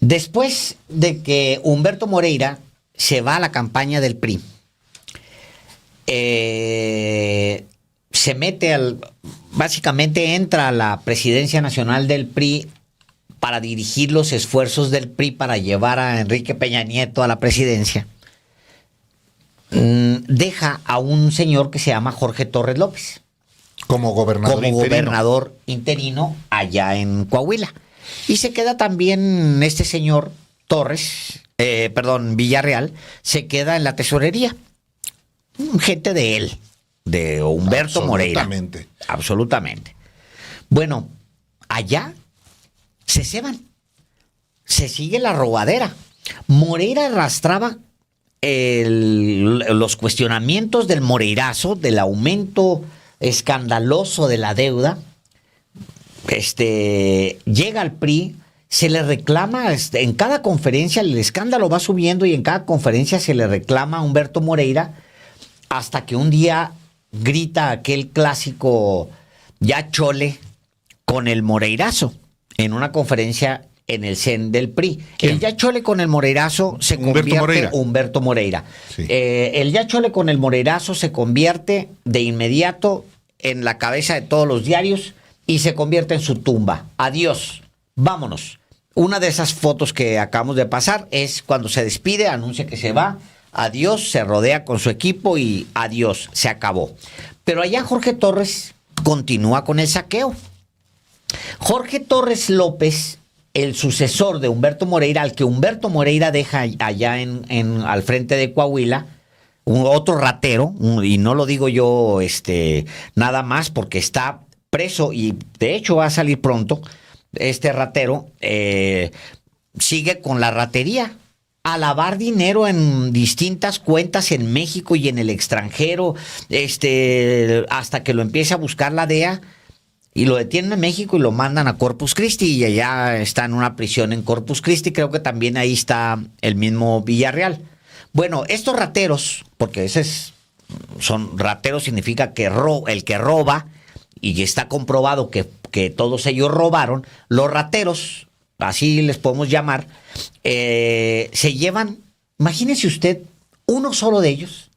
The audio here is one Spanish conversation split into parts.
Después de que Humberto Moreira se va a la campaña del PRI, se mete básicamente entra a la presidencia nacional del PRI para dirigir los esfuerzos del PRI para llevar a Enrique Peña Nieto a la presidencia. Deja a un señor que se llama Jorge Torres López como gobernador interino allá en Coahuila. Y se queda también este señor Villarreal, se queda en la tesorería. Gente de él, de Humberto Moreira. Absolutamente. Bueno, allá se ceban. Se sigue la robadera. Moreira arrastraba los cuestionamientos del Moreirazo, del aumento escandaloso de la deuda. Llega al PRI, se le reclama, en cada conferencia el escándalo va subiendo y en cada conferencia se le reclama a Humberto Moreira, hasta que un día grita aquel clásico ya chole con el Moreirazo en una conferencia en el CEN del PRI. ¿Quién? El ya chole con el Moreirazo se convierte Humberto Moreira. Sí. El ya chole con el Moreirazo se convierte de inmediato en la cabeza de todos los diarios y se convierte en su tumba. Adiós, vámonos. Una de esas fotos que acabamos de pasar es cuando se despide, anuncia que se va. Adiós, se rodea con su equipo y adiós, se acabó. Pero allá Jorge Torres continúa con el saqueo. Jorge Torres López, el sucesor de Humberto Moreira, al que Humberto Moreira deja allá al frente de Coahuila, otro ratero, y no lo digo yo nada más porque está preso y de hecho va a salir pronto. Este ratero sigue con la ratería, a lavar dinero en distintas cuentas en México y en el extranjero, hasta que lo empieza a buscar la DEA y lo detienen en México y lo mandan a Corpus Christi y allá está en una prisión en Corpus Christi. Creo que también ahí está el mismo Villarreal. Bueno, estos rateros, porque son rateros, significa que el que roba, y está comprobado que todos ellos robaron. Los rateros, así les podemos llamar, se llevan, imagínese usted, uno solo de ellos,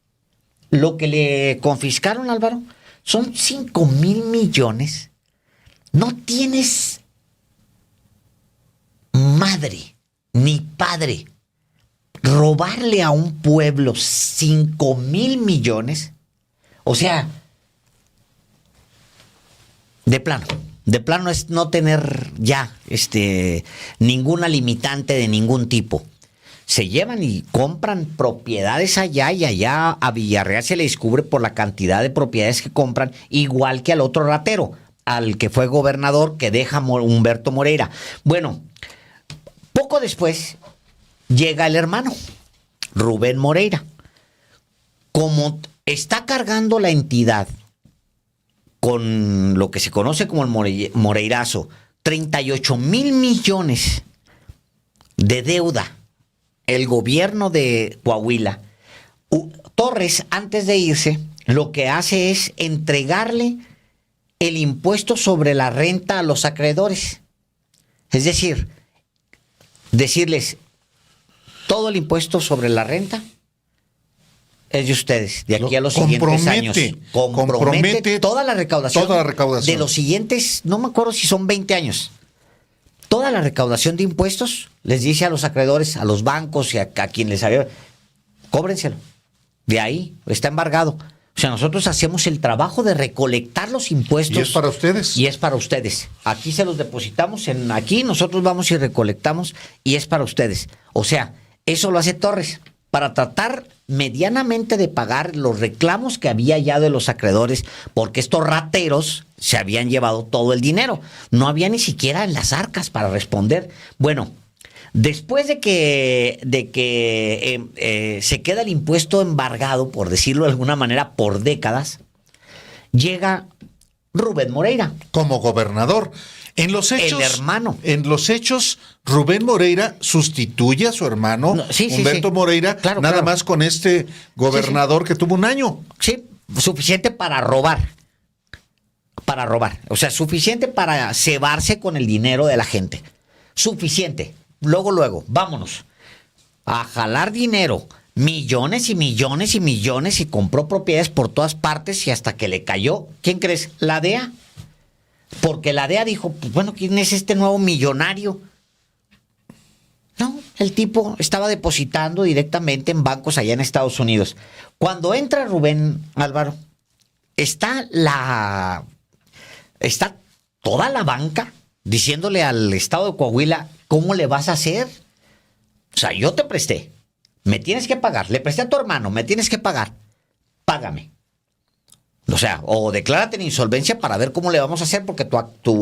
lo que le confiscaron, Álvaro, son 5,000 millones. No tienes madre ni padre. Robarle a un pueblo 5,000 millones, o sea, de plano es no tener ya ninguna limitante de ningún tipo. Se llevan y compran propiedades allá y allá a Villarreal se le descubre por la cantidad de propiedades que compran, igual que al otro ratero, al que fue gobernador que deja Humberto Moreira. Bueno, poco después llega el hermano, Rubén Moreira. Como está cargando la entidad con lo que se conoce como el Moreirazo, 38,000 millones de deuda, el gobierno de Coahuila, Torres, antes de irse, lo que hace es entregarle el impuesto sobre la renta a los acreedores. Es decir, decirles, todo el impuesto sobre la renta es de ustedes, de aquí a los siguientes años. Compromete toda la recaudación de los siguientes, no me acuerdo si son 20 años. Toda la recaudación de impuestos les dice a los acreedores, a los bancos y a quien les había, cóbrenselo. De ahí está embargado. O sea, nosotros hacemos el trabajo de recolectar los impuestos. ¿Y es para ustedes? Y es para ustedes. Aquí se los depositamos, aquí nosotros vamos y recolectamos y es para ustedes. O sea, eso lo hace Torres para tratar medianamente de pagar los reclamos que había ya de los acreedores, porque estos rateros se habían llevado todo el dinero. No había ni siquiera en las arcas para responder. Bueno, después de que se queda el impuesto embargado, por decirlo de alguna manera, por décadas, llega Rubén Moreira. Como gobernador. En los hechos, el hermano. En los hechos, Rubén Moreira sustituye a su hermano Humberto Moreira, claro, nada más con este gobernador que tuvo un año. Sí, suficiente para robar. O sea, suficiente para cebarse con el dinero de la gente. Suficiente. luego, vámonos. A jalar dinero. Millones y millones y millones y compró propiedades por todas partes y hasta que le cayó. ¿Quién crees? La DEA. Porque la DEA dijo, pues bueno, ¿quién es este nuevo millonario? No, el tipo estaba depositando directamente en bancos allá en Estados Unidos. Cuando entra Rubén, Álvaro, está toda la banca diciéndole al estado de Coahuila, ¿cómo le vas a hacer? O sea, yo te presté, me tienes que pagar. Le presté a tu hermano, me tienes que pagar. Págame. O sea, o declárate en insolvencia para ver cómo le vamos a hacer, porque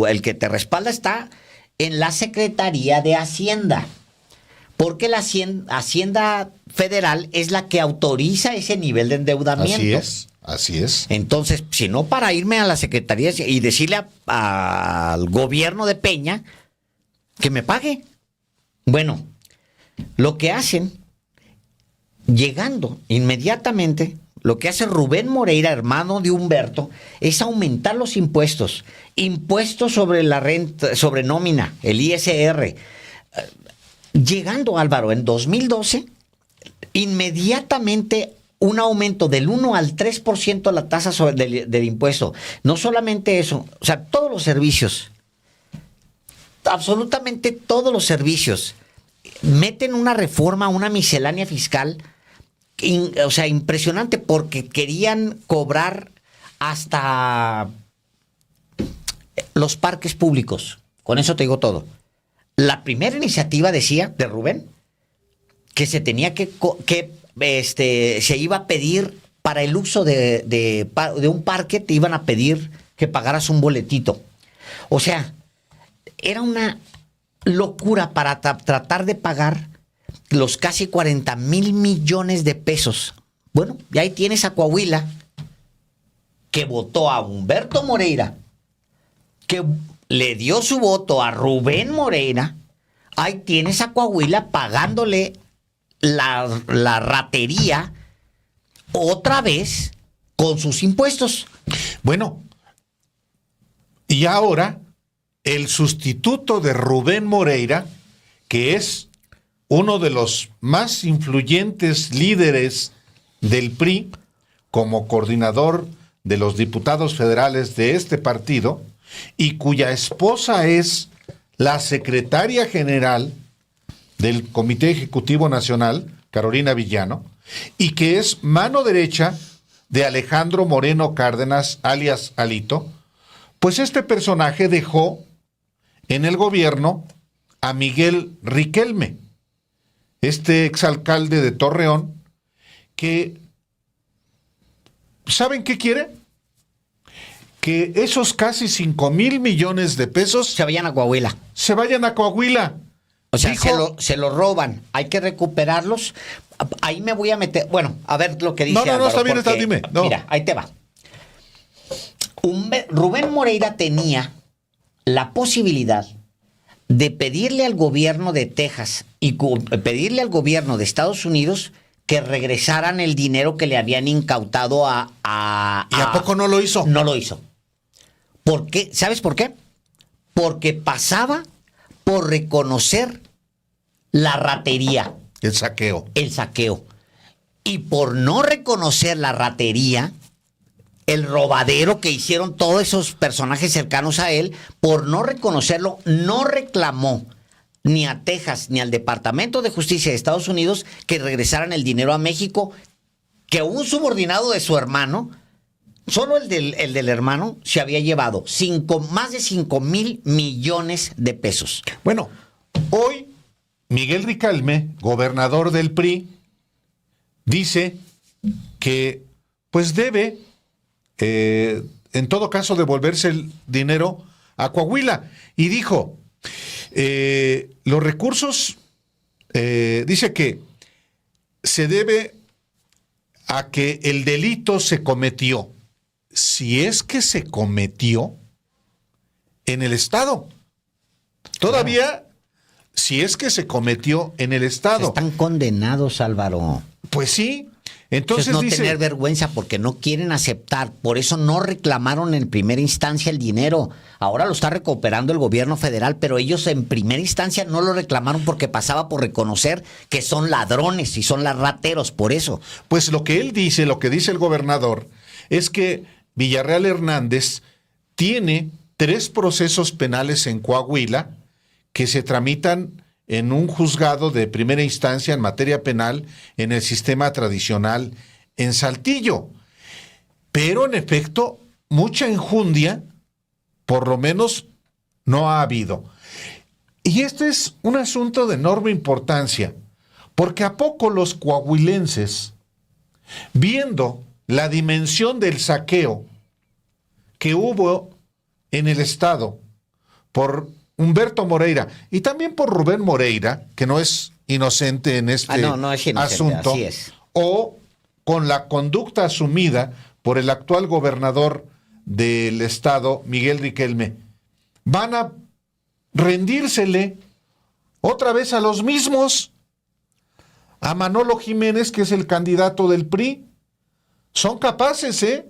el que te respalda está en la Secretaría de Hacienda. Porque la Hacienda Federal es la que autoriza ese nivel de endeudamiento. Así es. Entonces, si no, para irme a la Secretaría y decirle al gobierno de Peña que me pague. Bueno, lo que hacen, llegando inmediatamente, lo que hace Rubén Moreira, hermano de Humberto, es aumentar los impuestos. Impuestos sobre la renta, sobre nómina, el ISR. Llegando, Álvaro, en 2012, inmediatamente un aumento del 1 al 3% la tasa del impuesto. No solamente eso, o sea, todos los servicios, absolutamente todos los servicios, meten una reforma, una miscelánea fiscal, o sea, impresionante, porque querían cobrar hasta los parques públicos. Con eso te digo todo. La primera iniciativa decía, de Rubén, que se tenía se iba a pedir para el uso de un parque, te iban a pedir que pagaras un boletito. O sea, era una locura para tratar de pagar los casi 40,000 millones de pesos. Bueno, y ahí tienes a Coahuila, que votó a Humberto Moreira, que le dio su voto a Rubén Moreira. Ahí tienes a Coahuila pagándole la ratería otra vez con sus impuestos. Bueno, y ahora el sustituto de Rubén Moreira, que es uno de los más influyentes líderes del PRI, como coordinador de los diputados federales de este partido, y cuya esposa es la secretaria general del Comité Ejecutivo Nacional, Carolina Villano, y que es mano derecha de Alejandro Moreno Cárdenas, alias Alito, pues este personaje dejó en el gobierno a Miguel Riquelme, este exalcalde de Torreón, que, ¿saben qué quiere? Que esos casi 5,000 millones de pesos se vayan a Coahuila. Se vayan a Coahuila. O sea, se lo roban. Hay que recuperarlos. Ahí me voy a meter. Bueno, a ver lo que dice Álvaro. No, está bien, dime. No. Mira, ahí te va. Rubén Moreira tenía la posibilidad de pedirle al gobierno de Texas y pedirle al gobierno de Estados Unidos que regresaran el dinero que le habían incautado ¿Y a poco no lo hizo? No lo hizo. ¿Por qué? ¿Sabes por qué? Porque pasaba por reconocer la ratería. El saqueo. Y por no reconocer la ratería, el robadero que hicieron todos esos personajes cercanos a él, por no reconocerlo, no reclamó ni a Texas ni al Departamento de Justicia de Estados Unidos que regresaran el dinero a México, que un subordinado de su hermano, solo el del hermano, se había llevado más de 5,000 millones de pesos. Bueno, hoy Miguel Riquelme, gobernador del PRI, dice que pues debe, en todo caso, devolverse el dinero a Coahuila. Y dijo, los recursos, dice que se debe a que el delito se cometió, si es que se cometió, en el Estado. Todavía, claro. Si es que se cometió en el Estado. Están condenados, Álvaro. Pues sí. Entonces no dice, tener vergüenza porque no quieren aceptar. Por eso no reclamaron en primera instancia el dinero. Ahora lo está recuperando el gobierno federal, pero ellos en primera instancia no lo reclamaron porque pasaba por reconocer que son ladrones y son rateros, por eso. Pues lo que él dice, lo que dice el gobernador, es que Villarreal Hernández tiene 3 procesos penales en Coahuila que se tramitan en un juzgado de primera instancia en materia penal en el sistema tradicional en Saltillo. Pero en efecto, mucha enjundia, por lo menos, no ha habido. Y este es un asunto de enorme importancia, porque a poco los coahuilenses, viendo la dimensión del saqueo que hubo en el Estado por Humberto Moreira y también por Rubén Moreira, que no es inocente en este no es inocente, asunto, así es. o con la conducta asumida por el actual gobernador del Estado, Miguel Riquelme, van a rendírsele otra vez a los mismos, a Manolo Jiménez, que es el candidato del PRI. Son capaces,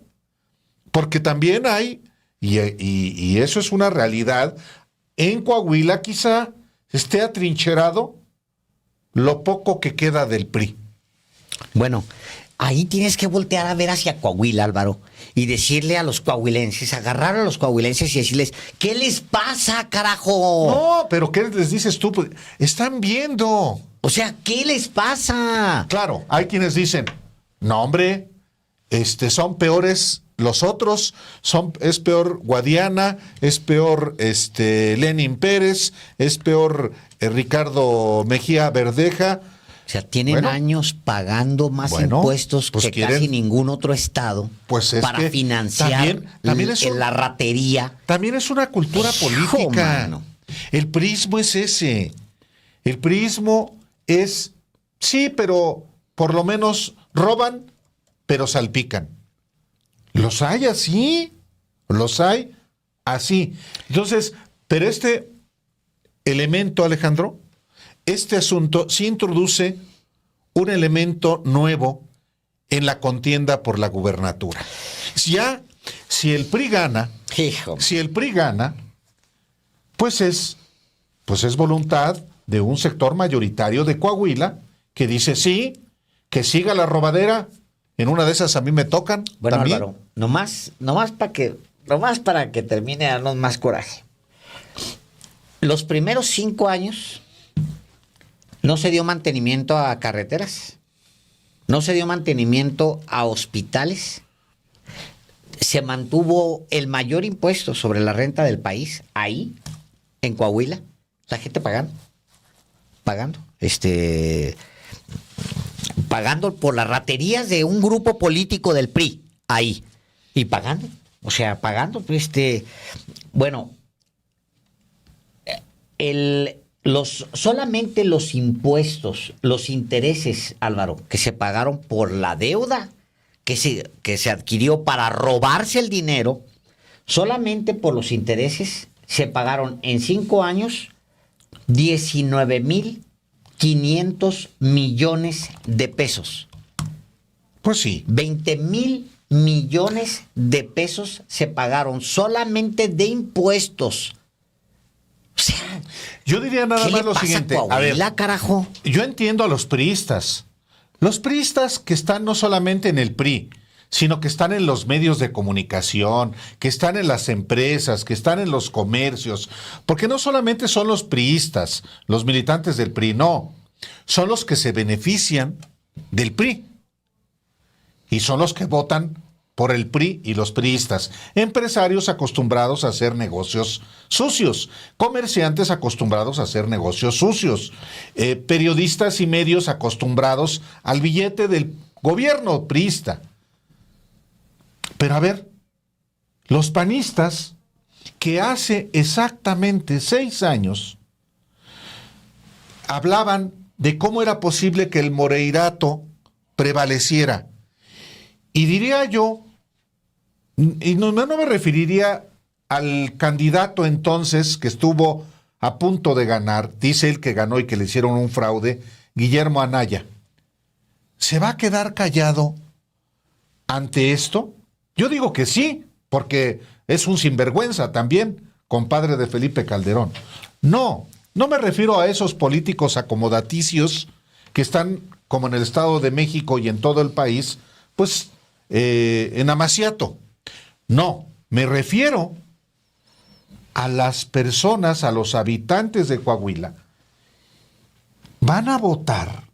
porque también hay, y eso es una realidad, en Coahuila quizá esté atrincherado lo poco que queda del PRI. Bueno, ahí tienes que voltear a ver hacia Coahuila, Álvaro, y decirle a los coahuilenses, agarrar a los coahuilenses y decirles, ¿qué les pasa, carajo? No, pero ¿qué les dices tú? Pues, están viendo. O sea, ¿qué les pasa? Claro, hay quienes dicen, no, hombre, son peores los otros, es peor Guadiana, es peor Lenin Pérez, es peor Ricardo Mejía Verdeja. O sea, tienen años pagando más impuestos pues que casi ningún otro estado para financiar la ratería. También es una cultura política. El priismo es ese. El priismo es, sí, pero por lo menos roban, pero salpican. Los hay así, los hay así. Entonces, pero este elemento, Alejandro, este asunto sí introduce un elemento nuevo en la contienda por la gubernatura. Si el PRI gana, pues es voluntad de un sector mayoritario de Coahuila que dice sí, que siga la robadera. En una de esas a mí me tocan. Bueno, ¿también? Álvaro, nomás para que termine darnos más coraje. Los primeros 5 años no se dio mantenimiento a carreteras, no se dio mantenimiento a hospitales, se mantuvo el mayor impuesto sobre la renta del país ahí, en Coahuila, la gente pagando por las raterías de un grupo político del PRI, ahí, y pagando, bueno, solamente los impuestos, los intereses, Álvaro, que se pagaron por la deuda que se adquirió para robarse el dinero, solamente por los intereses se pagaron en 5 años 19,500 millones de pesos. Pues sí. 20,000 millones de pesos se pagaron solamente de impuestos. O sea, yo diría nada más lo siguiente. A ver, carajo. Yo entiendo a los priistas. Los priistas que están no solamente en el PRI, sino que están en los medios de comunicación, que están en las empresas, que están en los comercios, porque no solamente son los priistas, los militantes del PRI, no, son los que se benefician del PRI y son los que votan por el PRI y los priistas, empresarios acostumbrados a hacer negocios sucios, comerciantes acostumbrados a hacer negocios sucios, periodistas y medios acostumbrados al billete del gobierno priista. Pero a ver, los panistas que hace exactamente 6 años hablaban de cómo era posible que el moreirato prevaleciera. Y diría yo, y no me referiría al candidato entonces que estuvo a punto de ganar, dice él que ganó y que le hicieron un fraude, Guillermo Anaya, ¿se va a quedar callado ante esto? Yo digo que sí, porque es un sinvergüenza también, compadre de Felipe Calderón. No me refiero a esos políticos acomodaticios que están, como en el Estado de México y en todo el país, pues en amaciato. No, me refiero a las personas, a los habitantes de Coahuila. Van a votar,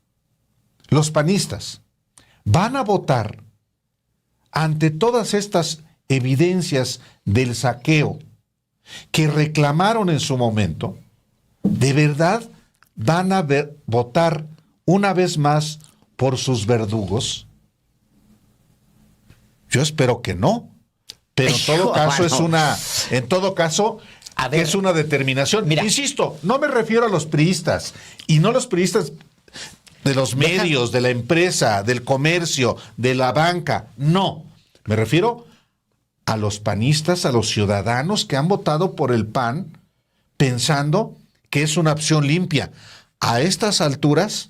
los panistas, van a votar ante todas estas evidencias del saqueo que reclamaron en su momento. ¿De verdad van a votar una vez más por sus verdugos? Yo espero que no. Pero en todo caso, es una determinación. Mira, insisto, no me refiero a los priistas, y no los priistas de los medios, de la empresa, del comercio, de la banca. No, me refiero a los panistas, a los ciudadanos que han votado por el PAN pensando que es una opción limpia. A estas alturas,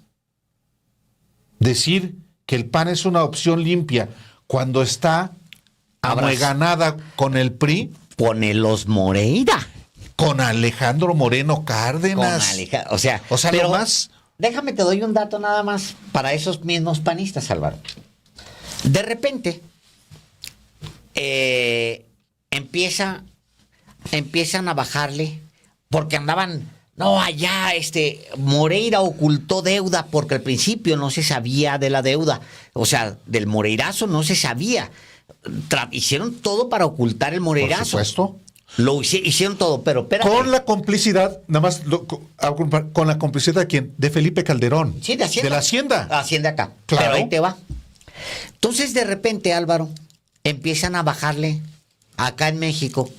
decir que el PAN es una opción limpia cuando está amueganada con el PRI. Ponelos Moreira. Con Alejandro Moreno Cárdenas. O sea, pero lo más... Déjame, te doy un dato nada más para esos mismos panistas, Álvaro. De repente, empiezan a bajarle, porque andaban, no, allá, Moreira ocultó deuda, porque al principio no se sabía de la deuda. O sea, del Moreirazo no se sabía. Hicieron todo para ocultar el Moreirazo. Por supuesto. Hicieron todo, pero espérate. Con la complicidad, con la complicidad de quién? De Felipe Calderón. Sí, de Hacienda. De la Hacienda. Hacienda acá. Claro. Pero ahí te va. Entonces, de repente, Álvaro, empiezan a bajarle, acá en México,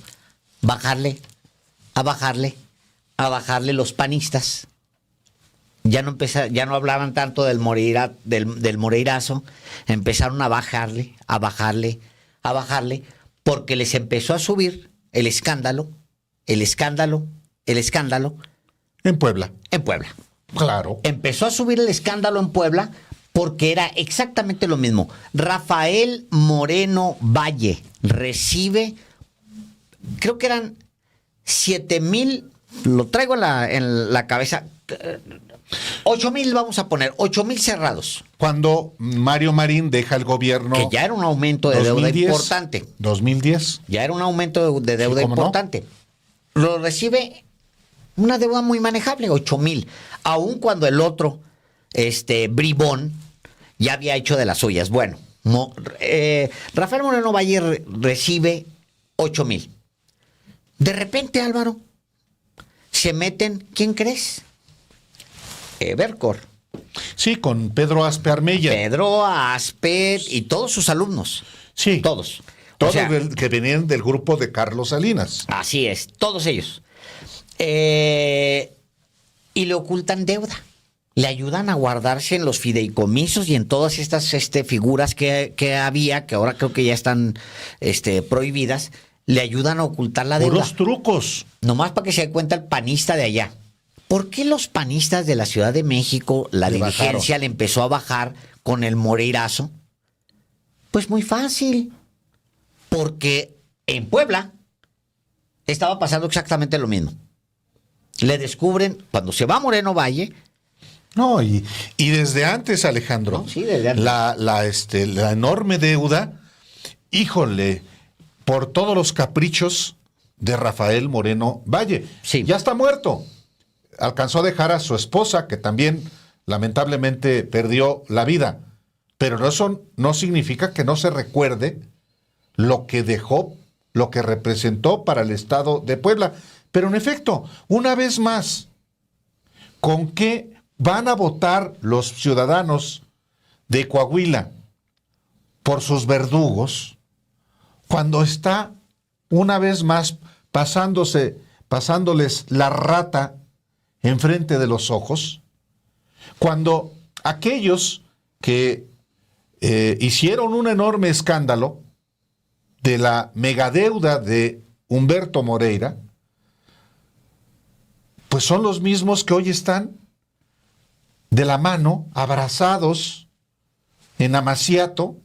a bajarle los panistas. Ya no hablaban tanto del Moreirazo, empezaron a bajarle, porque les empezó a subir el escándalo. En Puebla. Claro. Empezó a subir el escándalo en Puebla porque era exactamente lo mismo. Rafael Moreno Valle recibe, creo que eran 7,000, lo traigo en la cabeza, 8,000 vamos a poner, 8,000 cerrados. Cuando Mario Marín deja el gobierno. Que ya era un aumento de 2010, deuda importante. 2010. Ya era un aumento de deuda importante. No. Lo recibe una deuda muy manejable, 8,000. Aun cuando el otro, bribón, ya había hecho de las suyas. Bueno, Rafael Moreno Valle recibe 8,000. De repente, Álvaro, se meten, ¿quién crees? Evercore. Sí, con Pedro Aspe Armella. Pedro Aspe y todos sus alumnos. Sí. Todos. Todos que venían del grupo de Carlos Salinas. Así es, todos ellos. Y le ocultan deuda. Le ayudan a guardarse en los fideicomisos y en todas estas figuras que había, que ahora creo que ya están prohibidas. Le ayudan a ocultar la deuda. Puros trucos. Nomás para que se dé cuenta el panista de allá. ¿Por qué los panistas de la Ciudad de México, la dirigencia le empezó a bajar con el Moreirazo? Pues muy fácil. Porque en Puebla estaba pasando exactamente lo mismo. Le descubren, cuando se va Moreno Valle. No, y desde antes, Alejandro. No, sí, desde antes. La enorme deuda, híjole, por todos los caprichos de Rafael Moreno Valle. Sí. Ya está muerto. Alcanzó a dejar a su esposa, que también lamentablemente perdió la vida. Pero eso no significa que no se recuerde lo que dejó, lo que representó para el estado de Puebla. Pero en efecto, una vez más, ¿con qué van a votar los ciudadanos de Coahuila por sus verdugos cuando está una vez más pasándoles la rata enfrente de los ojos? Cuando aquellos que hicieron un enorme escándalo de la megadeuda de Humberto Moreira, pues son los mismos que hoy están de la mano, abrazados en Amaciato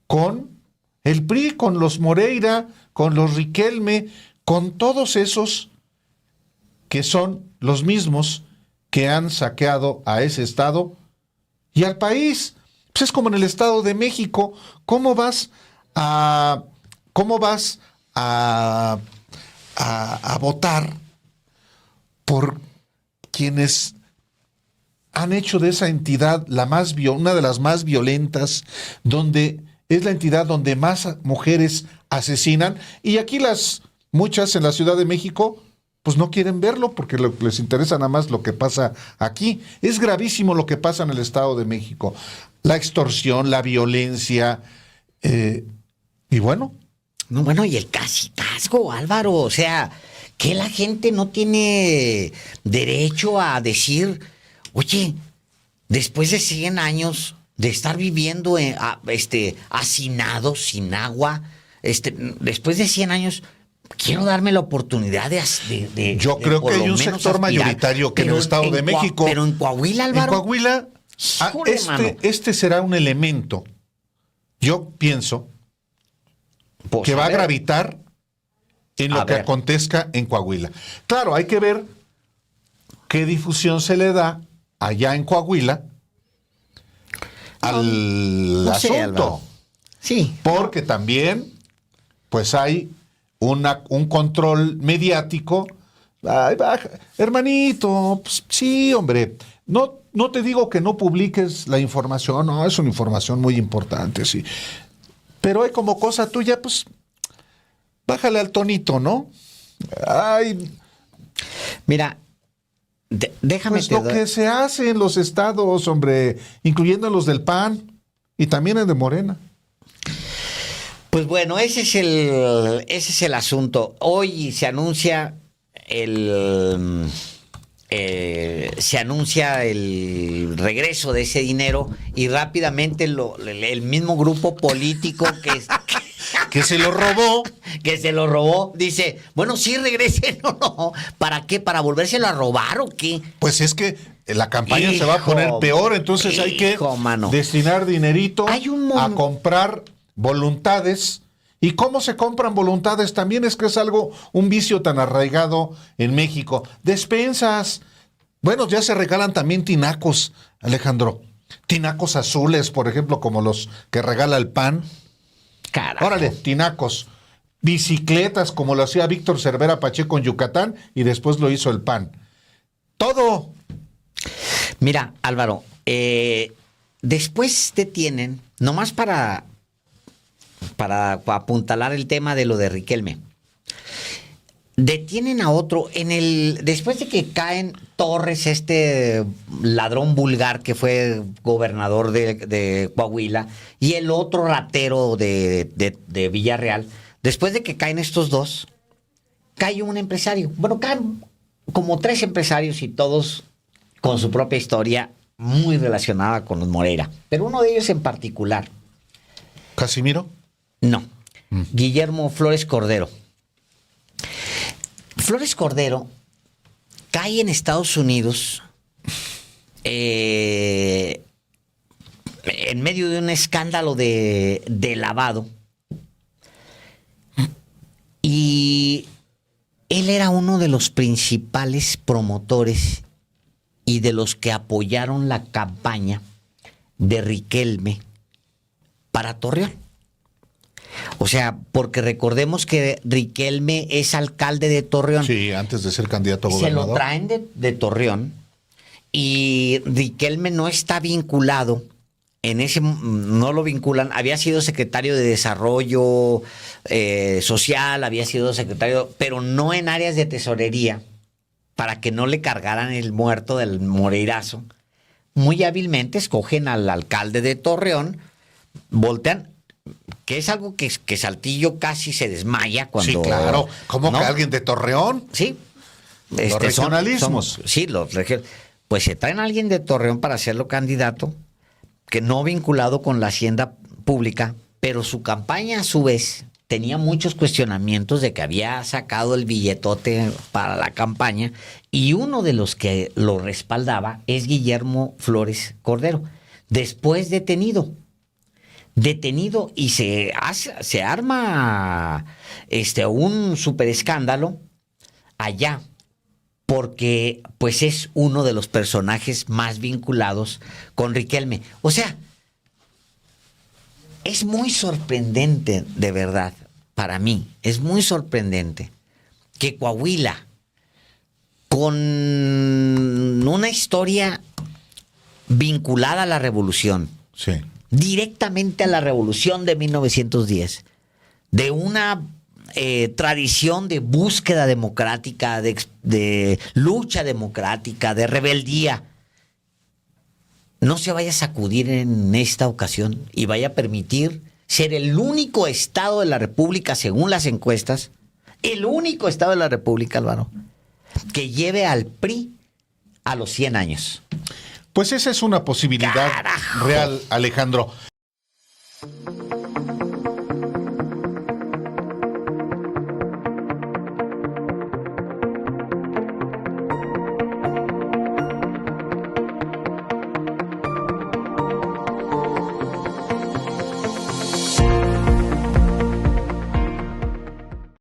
con el PRI, con los Moreira, con los Riquelme, con todos esos que son los mismos que han saqueado a ese estado y al país. Pues es como en el Estado de México. ¿Cómo vas a votar por quienes han hecho de esa entidad una de las más violentas, donde es la entidad donde más mujeres asesinan? Y aquí muchas en la Ciudad de México pues no quieren verlo porque les interesa nada más lo que pasa aquí. Es gravísimo lo que pasa en el Estado de México. La extorsión, la violencia, y bueno. No, bueno, y el cacicazgo, Álvaro. O sea, que la gente no tiene derecho a decir, oye, después de 100 años de estar viviendo hacinado, sin agua, después de 100 años... Quiero darme la oportunidad de yo creo que hay un sector mayoritario que en el Estado de México. Pero en Coahuila, Álvaro. En Coahuila, este será un elemento, yo pienso, que va a gravitar en lo que acontezca en Coahuila. Claro, hay que ver qué difusión se le da allá en Coahuila al asunto. Sí. Porque también, pues hay un control mediático. Ay, baja, hermanito, pues, sí, hombre, no te digo que no publiques la información, no, es una información muy importante, sí. Pero hay como cosa tuya, pues, bájale al tonito, ¿no? Ay. Mira, déjame pues lo que se hace en los estados, hombre, incluyendo en los del PAN y también en de Morena. Pues bueno, ese es el asunto. Hoy se anuncia el regreso de ese dinero y rápidamente el mismo grupo político que se lo robó, dice, bueno, sí regresen o no. ¿Para qué? ¿Para volvérselo a robar o qué? Pues es que la campaña se va a poner peor, entonces hay que destinar dinerito a comprar voluntades. ¿Y cómo se compran voluntades? También es que es un vicio tan arraigado en México. Despensas. Bueno, ya se regalan también tinacos, Alejandro. Tinacos azules, por ejemplo, como los que regala el PAN. Carajo. Órale, tinacos. Bicicletas, como lo hacía Víctor Cervera Pacheco en Yucatán y después lo hizo el PAN. Todo. Mira, Álvaro, después detienen, nomás para apuntalar el tema de lo de Riquelme. Detienen a otro después de que caen Torres, este ladrón vulgar que fue gobernador de Coahuila, y el otro ratero de Villarreal. Después de que caen estos dos, cae un empresario. Bueno, caen como 3 empresarios y todos con su propia historia muy relacionada con los Moreira. Pero uno de ellos en particular. ¿Casimiro? No. Guillermo Flores Cordero. Flores Cordero cae en Estados Unidos en medio de un escándalo de lavado. Y él era uno de los principales promotores y de los que apoyaron la campaña de Riquelme para Torreón. O sea, porque recordemos que Riquelme es alcalde de Torreón. Sí, antes de ser candidato a gobernador. Se lo traen de Torreón y Riquelme no está vinculado, no lo vinculan. Había sido secretario de Desarrollo Social, había sido secretario, pero no en áreas de tesorería, para que no le cargaran el muerto del Moreirazo. Muy hábilmente escogen al alcalde de Torreón, voltean, que es algo que Saltillo casi se desmaya cuando... Sí, claro. ¿Cómo que alguien de Torreón? Sí. Los regionalismos. Sí, pues se traen a alguien de Torreón para hacerlo candidato, que no vinculado con la hacienda pública, pero su campaña a su vez tenía muchos cuestionamientos de que había sacado el billetote para la campaña, y uno de los que lo respaldaba es Guillermo Flores Cordero, después detenido detenido y se arma un super escándalo allá, porque pues es uno de los personajes más vinculados con Riquelme. O sea, es muy sorprendente, de verdad, para mí, es muy sorprendente que Coahuila, con una historia vinculada a la revolución, sí, directamente a la revolución de 1910, de una tradición de búsqueda democrática, de lucha democrática, de rebeldía, no se vaya a sacudir en esta ocasión y vaya a permitir ser el único estado de la República, según las encuestas, el único estado de la República, Álvaro, que lleve al PRI a los 100 años. Pues esa es una posibilidad real, Alejandro.